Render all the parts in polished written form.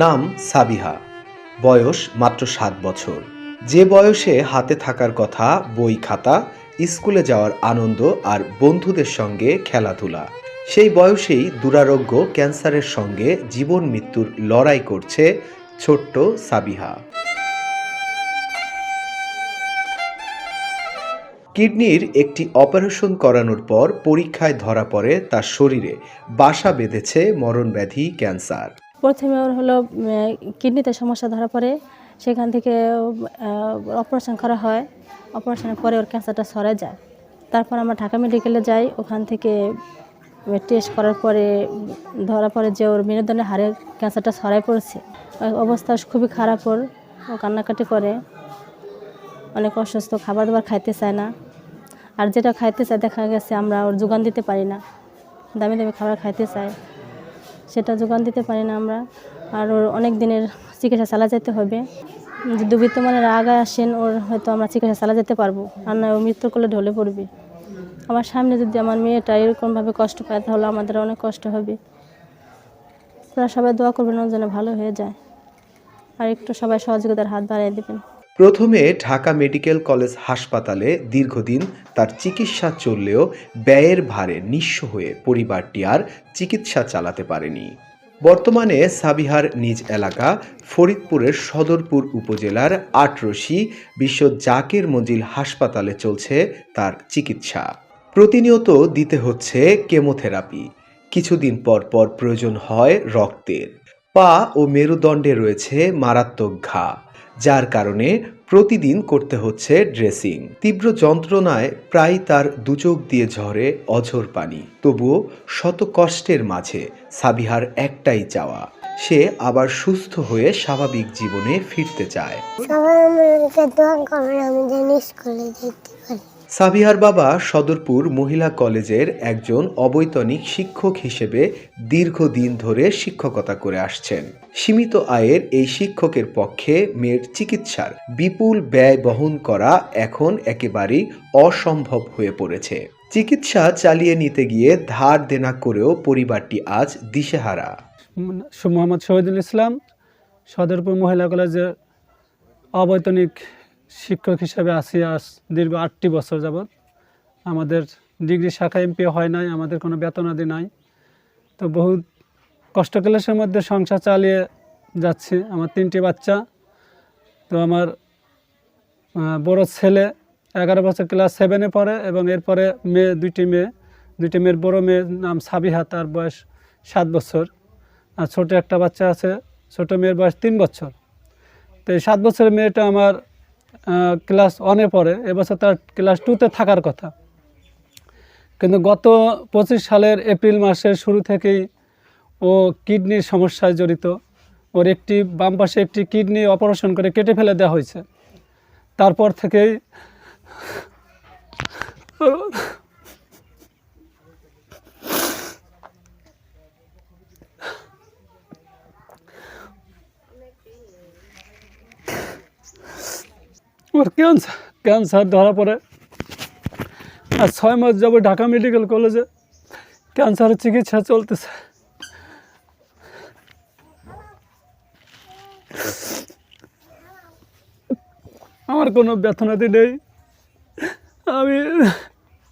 নাম সাবিহা, বয়স মাত্র ৭ বছর। যে বয়সে হাতে থাকার কথা বই খাতা, স্কুলে যাওয়ার আনন্দ আর বন্ধুদের সঙ্গে খেলাধুলা, সেই বয়সেই দুরারোগ্য ক্যান্সারের সঙ্গে জীবন মৃত্যুর লড়াই করছে ছোট্ট সাবিহা। কিডনির একটি অপারেশন করানোর পর পরীক্ষায় ধরা পড়ে তার শরীরে বাসা বেঁধেছে মরণব্যাধি ক্যান্সার। প্রথমে ওর হলো কিডনিতে সমস্যা ধরা পড়ে, সেখান থেকে অপারেশন করা হয়। অপারেশনের পরে ওর ক্যান্সারটা সরে যায়। তারপর আমরা ঢাকা মেডিকেলে যাই। ওখান থেকে টেস্ট করার পরে ধরা পড়ে যে ওর মেরুদণ্ডের হাড়ের ক্যান্সারটা ছড়াই পড়েছে। অবস্থা খুবই খারাপ ওর। ও কান্নাকাটি করে, অনেক অসুস্থ, খাবার দাবার খাইতে চায় না। আর যেটা খাইতে চায় দেখা গেছে আমরা ওর যোগান দিতে পারি না। দামি দামি খাবার খাইতে চায়, সেটা যোগান দিতে পারি না আমরা। আর ওর অনেক দিনের চিকিৎসা চালা যেতে হবে। যদি বিত্তমানের আগায় আসেন, ওর হয়তো আমরা চিকিৎসা চালা যেতে পারবো, আর না ও মৃত্যুর কোলে ঢলে পড়বে। আমার সামনে যদি আমার মেয়েটা এরকমভাবে কষ্ট পায়, তাহলে আমাদের অনেক কষ্ট হবে। আপনারা সবাই দোয়া করবেন ওর যেন ভালো হয়ে যায়, আর একটু সবাই সহযোগিতার হাত বাড়িয়ে দেবেন। প্রথমে ঢাকা মেডিকেল কলেজ হাসপাতালে দীর্ঘদিন তার চিকিৎসা চললেও ব্যয়ের ভারে নিঃস্ব হয়ে পরিবারটি আর চিকিৎসা চালাতে পারেনি। বর্তমানে সাবিহার নিজ এলাকা ফরিদপুরের সদরপুর উপজেলার আটরশি বিশ্ব জাকির মঞ্জিল হাসপাতালে চলছে তার চিকিৎসা। প্রতিনিয়ত দিতে হচ্ছে কেমোথেরাপি, কিছুদিন পর পর প্রয়োজন হয় রক্তের। পা ও মেরুদণ্ডে রয়েছে মারাত্মক ঘা, যার কারণে প্রতিদিন করতে হচ্ছে ড্রেসিং। তীব্র যন্ত্রণায় প্রায় তার দুচোখ দিয়ে ঝরে অঝর পানি। তবুও শত কষ্টের মাঝে সাবিহার একটাই চাওয়া, সে আবার সুস্থ হয়ে স্বাভাবিক জীবনে ফিরতে চায়। সবাই আমাকে দোয়া করবেন, আমি যেন স্কুলে যেতে পারি। সাবিহার বাবা সদরপুর মহিলা কলেজের একজন অবৈতনিক শিক্ষক হিসেবে দীর্ঘদিন ধরে শিক্ষকতা করে আসছেন। সীমিত আয়ের এই শিক্ষকের পক্ষে মেয়ের চিকিৎসার বিপুল ব্যয় বহন করা এখন একেবারেই অসম্ভব হয়ে পড়েছে। চিকিৎসা চালিয়ে নিতে গিয়ে ধার দেনা করেও পরিবারটি আজ দিশেহারা। মোহাম্মদ শহীদুল ইসলাম, সদরপুর মহিলা কলেজের অবৈতনিক শিক্ষক হিসেবে আছি আজ দীর্ঘ 8টি বছর যাবৎ। আমাদের ডিগ্রি শাখা এমপি হয় নাই, আমাদের কোনো বেতনাদি নাই। তো বহুত কষ্ট ক্লেশের মধ্যে সংসার চালিয়ে যাচ্ছি। আমার 3টি বাচ্চা। তো আমার বড় ছেলে 11 বছর ক্লাস 7-এ পড়ে, এবং এরপরে দুইটি মেয়ের বড় মেয়ের নাম সাবিহা, তার বয়স 7 বছর। আর ছোটো একটা বাচ্চা আছে, ছোটো মেয়ের বয়স 3 বছর। তো এই 7 বছরের মেয়েটা আমার ক্লাস 1-এ পড়ে। এবছর তার ক্লাস 2-তে থাকার কথা, কিন্তু গত 25 সালের এপ্রিল মাসের শুরু থেকেই ও কিডনির সমস্যায় জড়িত। ওর বাম পাশে একটি কিডনি অপারেশন করে কেটে ফেলে দেওয়া হয়েছে। তারপর থেকেই ওর ক্যান্সার ধরা পড়ে। আর 6 মাস যাবো ঢাকা মেডিকেল কলেজে ক্যান্সারের চিকিৎসা চলতেছে। আমার কোনো বেতনাদি নেই, আমি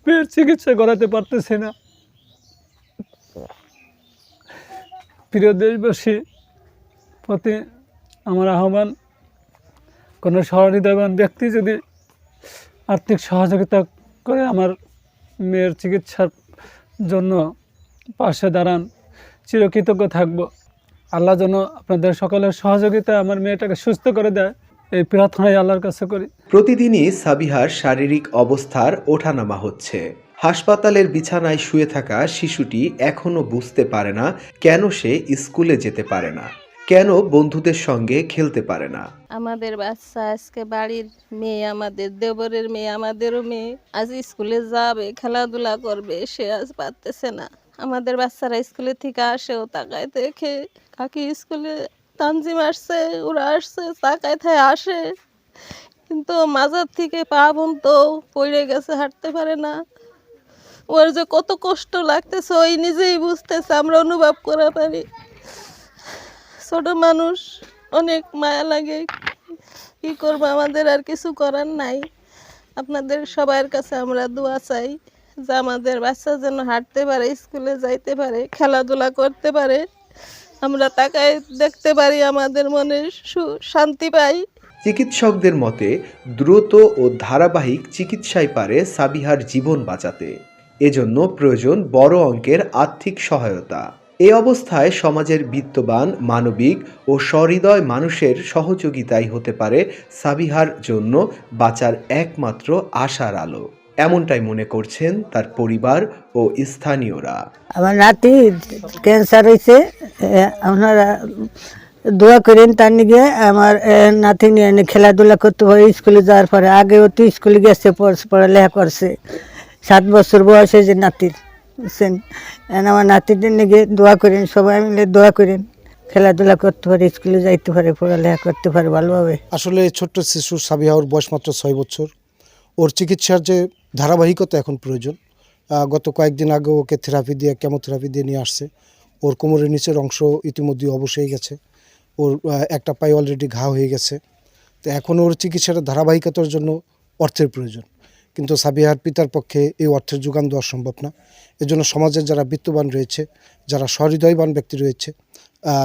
মেয়ের চিকিৎসা করাতে পারতেছি না। প্রিয় দেশবাসী প্রতি আমার আহ্বান, কোনো সহৃদয়বান ব্যক্তি যদি আর্থিক সহযোগিতা করে আমার মেয়ের চিকিৎসার জন্য পাশে দাঁড়ান, চিরকৃতজ্ঞ থাকব। আল্লাহ যেন আপনাদের সকলের সহযোগিতায় আমার মেয়েটাকে সুস্থ করে দেয়, এই প্রার্থনাই আল্লাহর কাছে করি। প্রতিদিনই সাবিহার শারীরিক অবস্থার ওঠানামা হচ্ছে। হাসপাতালের বিছানায় শুয়ে থাকা শিশুটি এখনো বুঝতে পারে না কেন সে স্কুলে যেতে পারে না, কেন বন্ধুদের সঙ্গে খেলতে পারে না। আমাদের বাচ্চা আজকে বাড়ির মেয়ে, আমাদের দেবরের মেয়ে, আমাদেরও মেয়ে আজ স্কুলে যাবে, খেলাধুলা করবে, সে আজ পারতেছে না। আমাদের বাচ্চারা স্কুলে থেকে আসেও তাকায় দেখে কাকি স্কুলে তানজিম আসছে, ওরা আসছে, তাকায় থাকে আসে, কিন্তু মাজার থেকে পা পর্যন্ত পড়ে গেছে, হাঁটতে পারে না। ওর যে কত কষ্ট লাগতেছে ওই নিজেই বুঝতেছে, আমরা অনুভব করে পারি। ছোট মানুষ, অনেক মায়া লাগে। কি করব, আমাদের আর কিছু করার নাই। আপনাদের সবার কাছে আমরা দোয়া চাই যে আমাদের বাচ্চা যেন হাঁটতে পারে, স্কুলে যাইতে পারে, খেলাধুলা করতে পারে, আমরা তাকায় দেখতে পারি, আমাদের মনে শান্তি পাই। চিকিৎসকদের মতে দ্রুত ও ধারাবাহিক চিকিৎসাই পারে সাবিহার জীবন বাঁচাতে। এজন্য প্রয়োজন বড় অঙ্কের আর্থিক সহায়তা। এ অবস্থায় সমাজের বিত্তবান, মানবিক ও সহৃদয় মানুষের সহযোগিতাই হতে পারে সাবিহার জন্য বাঁচার একমাত্র আশার আলো। এমনটাই মনে করছেন তার পরিবার ও স্থানীয়রা। আমার নাতি ক্যান্সার হয়েছে, আপনারা দোয়া করেন তার নিয়ে আমার নাতি নিয়ে খেলাধুলা করতে পারে স্কুলে যাওয়ার পরে। আগেও তো স্কুলে গেছে, পড়ালেখা করছে, 7 বছর বয়সে যে নাতির, বুঝছেন। আমার নাতিদের নিয়ে দোয়া করেন, সবাই মিলে দোয়া করেন, খেলাধুলা করতে পারে, স্কুলে যাইতে পারে, পড়ালেখা করতে পারে ভালোভাবে। আসলে ছোট্ট শিশু সাবিহা, ওর বয়স মাত্র 6 বছর। ওর চিকিৎসার যে ধারাবাহিকতা এখন প্রয়োজন। গত কয়েকদিন আগে ওকে কেমোথেরাপি দিয়ে নিয়ে আসছে। ওর কোমরের নিচের অংশ ইতিমধ্যে অবশ্যই গেছে, ওর একটা পায়ে অলরেডি ঘা হয়ে গেছে। তো এখন ওর চিকিৎসার ধারাবাহিকতার জন্য অর্থের প্রয়োজন, কিন্তু সাবিহার পিতার পক্ষে এই অর্থের যোগান দেওয়া সম্ভব না। এজন্য সমাজের যারা বিত্তবান রয়েছে, যারা সহৃদয়বান ব্যক্তি রয়েছে,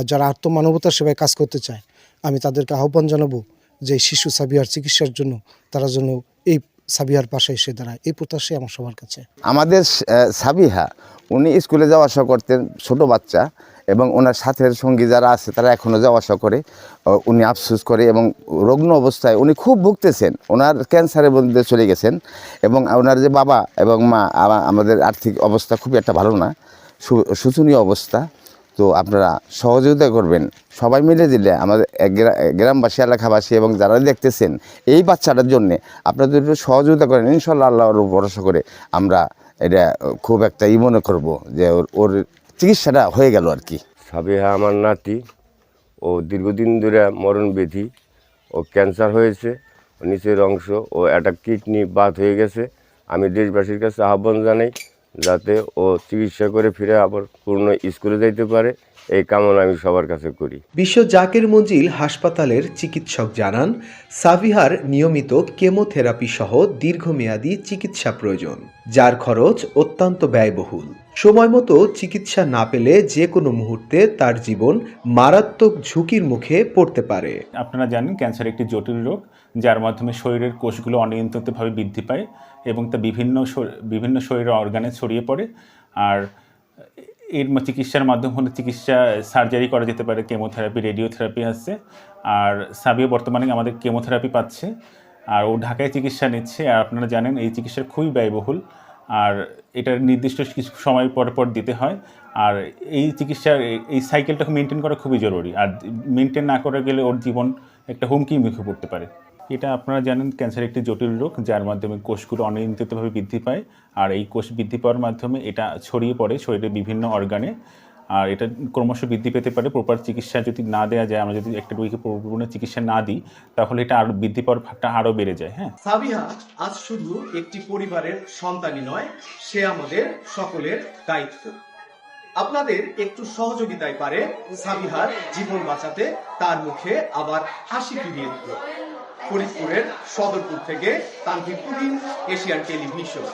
যারা আত্মমানবতার সেবায় কাজ করতে চায়, আমি তাদেরকে আহ্বান জানাবো যে শিশু সাবিহার চিকিৎসার জন্য তারা যেন এই সাবিহার পাশে এসে দাঁড়ায়, এই প্রত্যাশাই আমার সবার কাছে। আমাদের সাবিহা, উনি স্কুলে যাওয়া আসা করতেন, ছোট বাচ্চা, এবং ওনার সাথের সঙ্গী যারা আছে তারা এখনও যাওয়া আসা করে। উনি আফসোস করে এবং রুগ্ন অবস্থায় উনি খুব ভুগতেছেন, ওনার ক্যান্সারের মধ্যে চলে গেছেন, এবং ওনার যে বাবা এবং মা, আমাদের আর্থিক অবস্থা খুবই একটা ভালো না, শোচনীয় অবস্থা। তো আপনারা সহযোগিতা করবেন, সবাই মিলে দিলে আমাদের গ্রামবাসী, এলাকাবাসী এবং যারা দেখতেছেন এই বাচ্চাটার জন্যে আপনাদের একটু সহযোগিতা করেন, ইনশাল্লাহ আল্লাহর ভরসা করে আমরা এটা খুব একটা মনে করবো যে ওর চিকিৎসাটা হয়ে গেল আর কি। সাবিহা আমার নাতি, ও দীর্ঘদিন ধরে মরণব্যাধি, ও ক্যান্সার হয়েছে, ও নিচের অংশ, ও একটা কিডনি বাদ হয়ে গেছে। আমি দেশবাসীর কাছে আহ্বান জানাই যাতে ও চিকিৎসা করে ফিরে আবার পূর্ণ স্কুলে যাইতে পারে, এই কামনা আমি সবার কাছে করি। বিশ্ব জাকির মঞ্জিল হাসপাতালের চিকিৎসক জানান, সাবিহার নিয়মিত কেমোথেরাপি সহ দীর্ঘমেয়াদী চিকিৎসা প্রয়োজন, যার খরচ অত্যন্ত ব্যয়বহুল। সময় মতো চিকিৎসা না পেলে যে কোনো মুহূর্তে তার জীবন মারাত্মক ঝুঁকির মুখে পড়তে পারে। আপনারা জানেন ক্যান্সার একটি জটিল রোগ, যার মাধ্যমে শরীরের কোষগুলো অনিয়ন্ত্রিতভাবে বৃদ্ধি পায় এবং তা বিভিন্ন শরীরের অর্গানে ছড়িয়ে পড়ে। আর এর চিকিৎসার মাধ্যম হলে সার্জারি করা যেতে পারে, কেমোথেরাপি, রেডিওথেরাপি আছে। আর সাবিয়া বর্তমানে আমাদের কেমোথেরাপি পাচ্ছে, আর ও ঢাকায় চিকিৎসা নিচ্ছে। আর আপনারা জানেন এই চিকিৎসা খুবই ব্যয়বহুল, আর এটার নির্দিষ্ট কিছু সময় পর দিতে হয়। আর এই চিকিৎসার এই সাইকেলটা মেনটেন করা খুবই জরুরি, আর মেনটেন না করে গেলে ওর জীবন একটা হুমকির মুখে পড়তে পারে। এটা আপনারা জানেন ক্যান্সার একটি জটিল রোগ, যার মাধ্যমে কোষগুলো অনিয়ন্ত্রিতভাবে বৃদ্ধি পায়, আর এই কোষ বৃদ্ধি পাওয়ার মাধ্যমে এটা ছড়িয়ে পড়ে শরীরের বিভিন্ন অর্গানে, আর এটা ক্রমশ বৃদ্ধি পেতে পারে। প্রপার চিকিৎসা যদি না দেওয়া যায়, আমরা যদি একটা রোগীকে পরিপূর্ণ চিকিৎসা না দিই, তাহলে এটা আরও বৃদ্ধি পাওয়ার ভাগটা আরও বেড়ে যায়। হ্যাঁ, সাবিহা আজ শুধু একটি পরিবারের সন্তানই নয়, সে আমাদের সকলের দায়িত্ব। আপনাদের একটু সহযোগিতায় পারে সাবিহার জীবন বাঁচাতে, তার মুখে আবার হাসি ফিরিয়ে দিতে। ফরিদপুরের সদরপুর থেকে তানভীর তুহিন, এশিয়ান টেলিভিশন।